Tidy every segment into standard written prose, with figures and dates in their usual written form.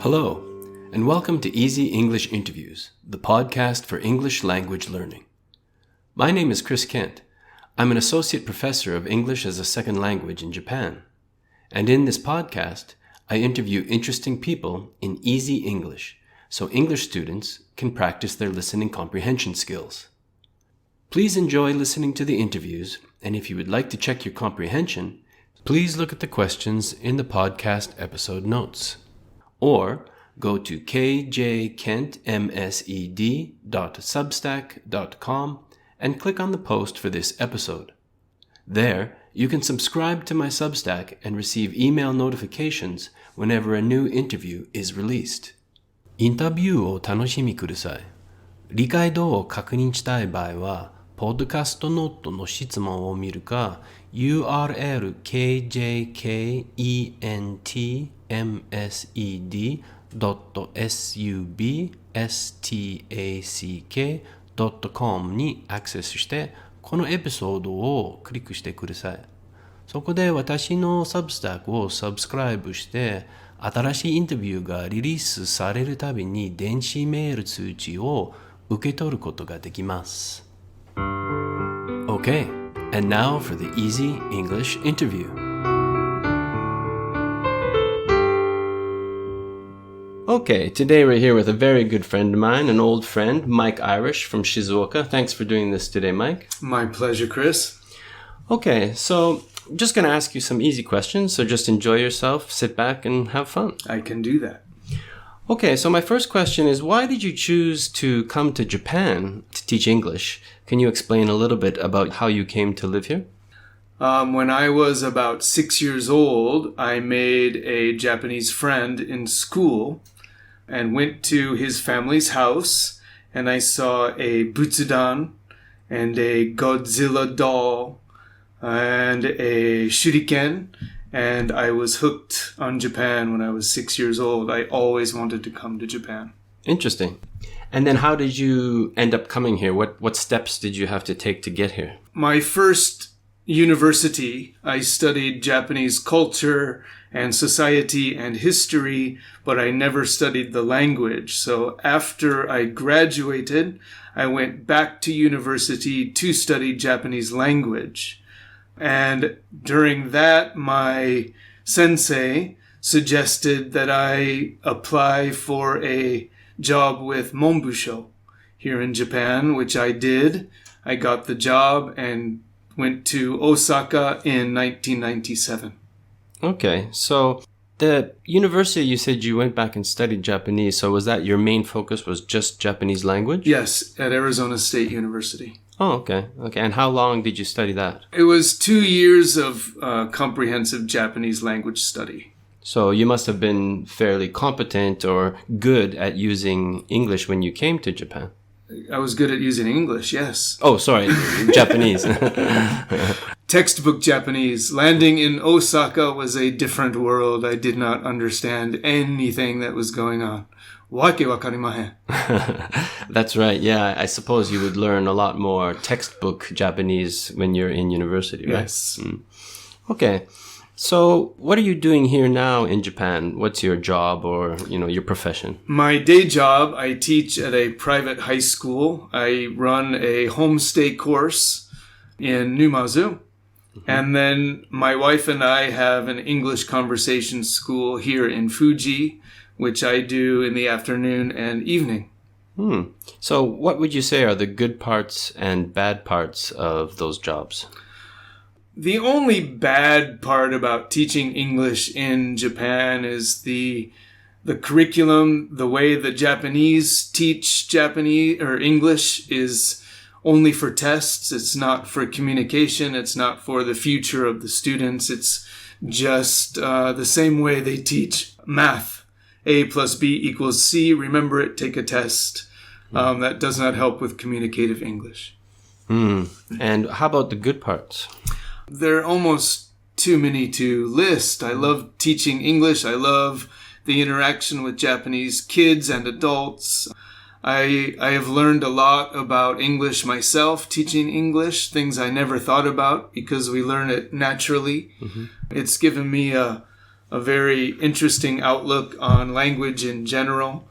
Hello, and welcome to Easy English Interviews, the podcast for English language learning. My name is Chris Kent. I'm an associate professor of English as a second language in Japan. And in this podcast, I interview interesting people in easy English, so English students can practice their listening comprehension skills. Please enjoy listening to the interviews, and if you would like to check your comprehension, please look at the questions in the podcast episode notes. Or go to kjkentmsed.substack.com and click on the post for this episode. There, you can subscribe to my Substack and receive email notifications whenever a new interview is released. インタビューを楽しみください。理解度を確認したい場合は、ポッドキャストノートの質問を見るか、URL kjkentmsed.substack.com にアクセスして、このエピソードをクリックしてください。そこで私のサブスタックをサブスクライブして、新しいインタビューがリリースされるたびに電子メール通知を受け取ることができます。Okay, and now for the easy English interview. Okay, today we're here with a very good friend of mine, an old friend, Mike Irish from Shizuoka. Thanks for doing this today, Mike. My pleasure, Chris. Okay, so I'm just going to ask you some easy questions, so just enjoy yourself, sit back, and have fun. I can do that. Okay, so my first question is, why did you choose to come to Japan to teach English? Can you explain a little bit about how you came to live here? When I was about 6 years old, I made a Japanese friend in school and went to his family's house, and I saw a Butsudan and a Godzilla doll and a shuriken, and I was hooked on Japan when I was 6 years old. I always wanted to come to Japan. Interesting. And then how did you end up coming here? What steps did you have to take to get here? My first university, I studied Japanese culture and society and history, but I never studied the language. So after I graduated, I went back to university to study Japanese language. And during that, my sensei suggested that I apply for a job with Monbusho here in Japan, which I did. I got the job and went to Osaka in 1997. Okay, so the university, you said you went back and studied Japanese, so was that your main focus was just Japanese language? Yes, at Arizona State University. Oh, okay. Okay, and how long did you study that? It was 2 years of comprehensive Japanese language study. So you must have been fairly competent or good at using English when you came to Japan. I was good at using English, yes. Oh, sorry, Japanese. Textbook Japanese. Landing in Osaka was a different world. I did not understand anything that was going on. Wake wakarimahen. That's right, yeah. I suppose you would learn a lot more textbook Japanese when you're in university, right? Yes. Okay. So what are you doing here now in Japan? What's your job or, your profession? My day job, I teach at a private high school. I run a homestay course in Numazu. Mm-hmm. And then my wife and I have an English conversation school here in Fuji, which I do in the afternoon and evening. So what would you say are the good parts and bad parts of those jobs? The only bad part about teaching English in Japan is the curriculum, the way the Japanese teach Japanese or English is only for tests. It's not for communication. It's not for the future of the students. It's just the same way they teach math. A plus B equals C. Remember it, take a test. That does not help with communicative English. And how about the good parts? There are almost too many to list. I love teaching English. I love the interaction with Japanese kids and adults. I have learned a lot about English myself, teaching English, things I never thought about because we learn it naturally. It's given me a very interesting outlook on language in general.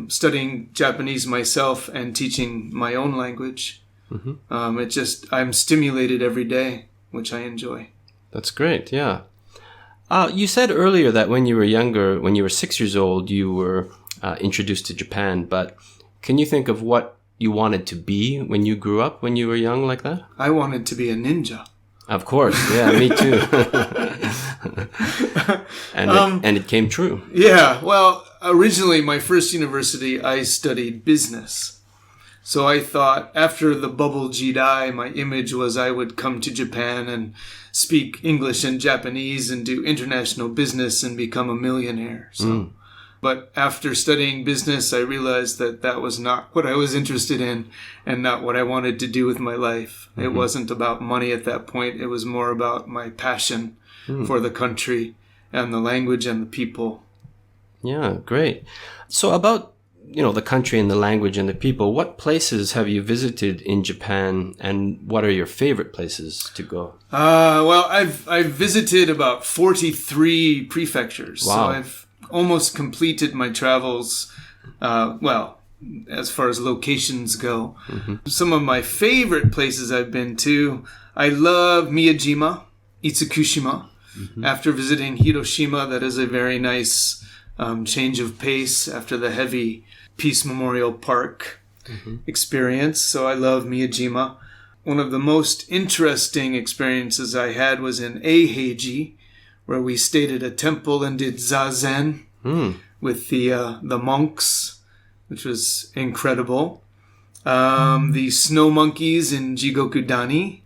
Studying Japanese myself and teaching my own language. I'm stimulated every day, which I enjoy. That's great, yeah. You said earlier that when you were younger, when you were 6 years old, you were introduced to Japan, but can you think of what you wanted to be when you grew up, when you were young like that? I wanted to be a ninja. Of course, yeah, me too. and it came true. Yeah, well, originally my first university, I studied business. So I thought after the bubble jidai, my image was I would come to Japan and speak English and Japanese and do international business and become a millionaire. But after studying business, I realized that that was not what I was interested in and not what I wanted to do with my life. It wasn't about money at that point. It was more about my passion for the country and the language and the people. Yeah, great. So about, the country and the language and the people, what places have you visited in Japan and what are your favorite places to go? Well, I've visited about 43 prefectures. Wow. So I've almost completed my travels, as far as locations go. Some of my favorite places I've been to, I love Miyajima, Itsukushima. After visiting Hiroshima, that is a very nice change of pace after the heavy Peace Memorial Park experience. So I love Miyajima. One of the most interesting experiences I had was in Eiheiji, where we stayed at a temple and did zazen with the monks, which was incredible. The snow monkeys in Jigokudani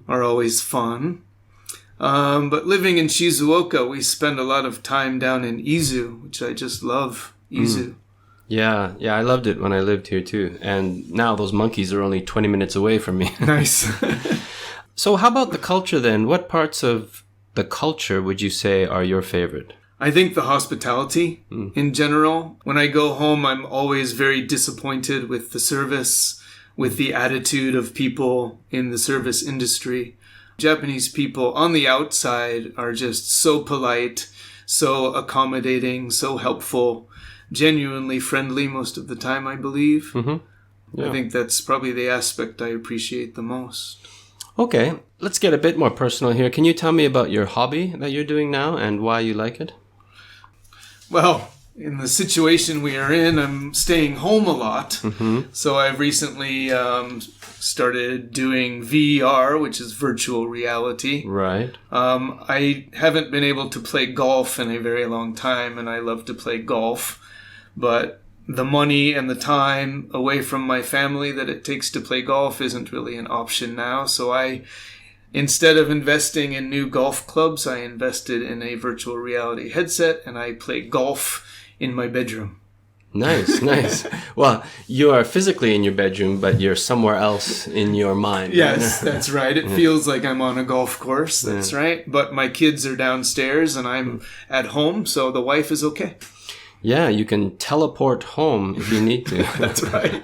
are always fun. But living in Shizuoka, we spend a lot of time down in Izu, which I just love. Izu. Yeah, I loved it when I lived here too. And now those monkeys are only 20 minutes away from me. Nice. So how about the culture then? What parts of the culture would you say are your favorite? I think the hospitality in general. When I go home, I'm always very disappointed with the service, with the attitude of people in the service industry. Japanese people on the outside are just so polite, so accommodating, so helpful, genuinely friendly most of the time, I believe. I think that's probably the aspect I appreciate the most. Okay, let's get a bit more personal here. Can you tell me about your hobby that you're doing now and why you like it? Well, in the situation we are in, I'm staying home a lot. So I've recently started doing VR, which is virtual reality. Right. I haven't been able to play golf in a very long time, and I love to play golf. But the money and the time away from my family that it takes to play golf isn't really an option now. So instead of investing in new golf clubs, I invested in a virtual reality headset and I play golf in my bedroom. Nice. Well, you are physically in your bedroom, but you're somewhere else in your mind. Yes, that's right. It feels like I'm on a golf course. That's right. But my kids are downstairs and I'm at home, so the wife is okay. Yeah, you can teleport home if you need to. That's right.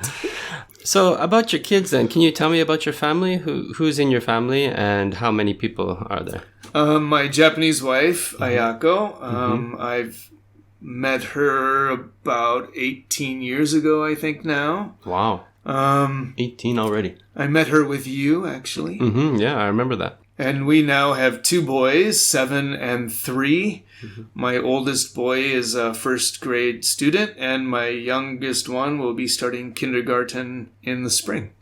So about your kids then, can you tell me about your family? Who's in your family and how many people are there? My Japanese wife, Ayako. I've met her about 18 years ago, I think now. Wow. 18 already. I met her with you, actually. Yeah, I remember that. And we now have 2 boys, 7 and 3. My oldest boy is a first grade student, and my youngest one will be starting kindergarten in the spring.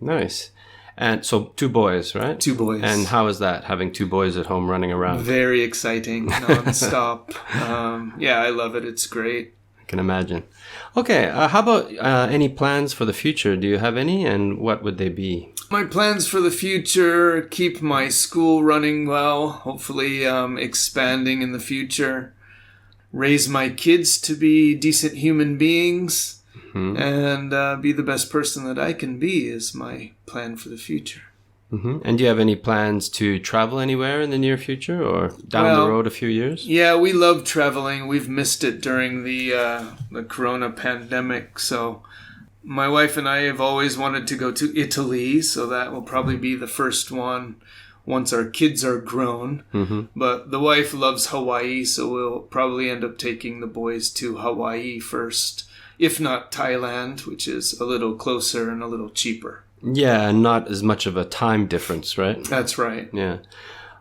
Nice. And so 2 boys, right? 2 boys. And how is that, having 2 boys at home running around? Very exciting, nonstop. Yeah, I love it. It's great. I can imagine. Okay, how about any plans for the future? Do you have any, and what would they be? My plans for the future, keep my school running well, hopefully expanding in the future, raise my kids to be decent human beings, and be the best person that I can be is my plan for the future. And do you have any plans to travel anywhere in the near future or down the road a few years? Yeah, we love traveling. We've missed it during the corona pandemic. So my wife and I have always wanted to go to Italy. So that will probably be the first one once our kids are grown. But the wife loves Hawaii. So we'll probably end up taking the boys to Hawaii first. If not Thailand, which is a little closer and a little cheaper. Yeah, and not as much of a time difference, right? That's right. Yeah.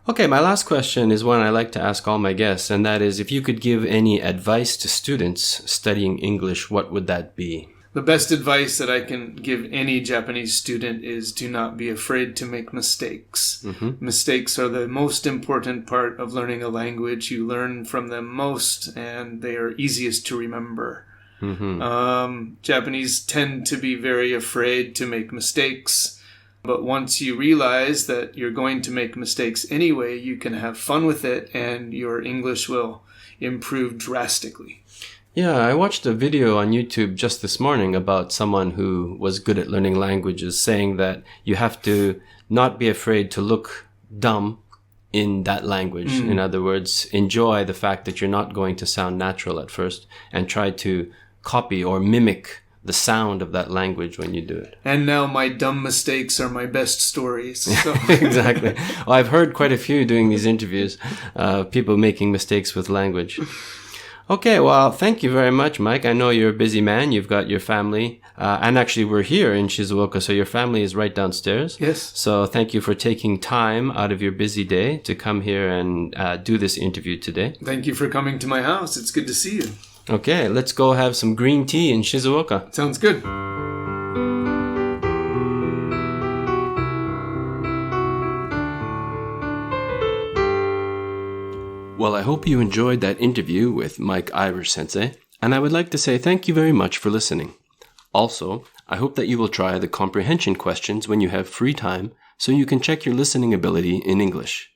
Okay, my last question is one I like to ask all my guests, and that is, if you could give any advice to students studying English, what would that be? The best advice that I can give any Japanese student is do not be afraid to make mistakes. Mistakes are the most important part of learning a language. You learn from them most, and they are easiest to remember. Japanese tend to be very afraid to make mistakes, but once you realize that you're going to make mistakes anyway, you can have fun with it and your English will improve drastically. Yeah, I watched a video on YouTube just this morning about someone who was good at learning languages saying that you have to not be afraid to look dumb in that language. In other words, enjoy the fact that you're not going to sound natural at first and try to copy or mimic the sound of that language when you do it. And now my dumb mistakes are my best stories. So. Exactly. Well, I've heard quite a few doing these interviews, people making mistakes with language. Okay, well, thank you very much, Mike. I know you're a busy man. You've got your family. And actually, we're here in Shizuoka, so your family is right downstairs. Yes. So thank you for taking time out of your busy day to come here and do this interview today. Thank you for coming to my house. It's good to see you. Okay, let's go have some green tea in Shizuoka. Sounds good. Well, I hope you enjoyed that interview with Mike Irish Sensei, and I would like to say thank you very much for listening. Also, I hope that you will try the comprehension questions when you have free time so you can check your listening ability in English.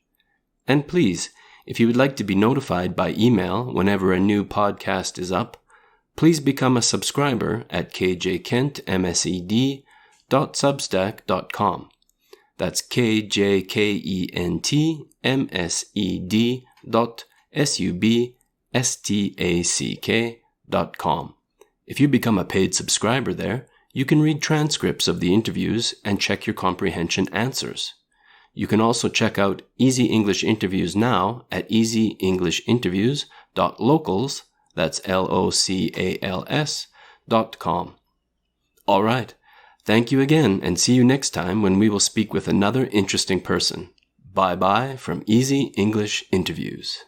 And please, if you would like to be notified by email whenever a new podcast is up, please become a subscriber at kjkentmsed.substack.com. That's kjkentmsed.substack.com. If you become a paid subscriber there, you can read transcripts of the interviews and check your comprehension answers. You can also check out Easy English Interviews now at easyenglishinterviews.locals, that's LOCALS.com. All right. Thank you again, and see you next time when we will speak with another interesting person. Bye-bye from Easy English Interviews.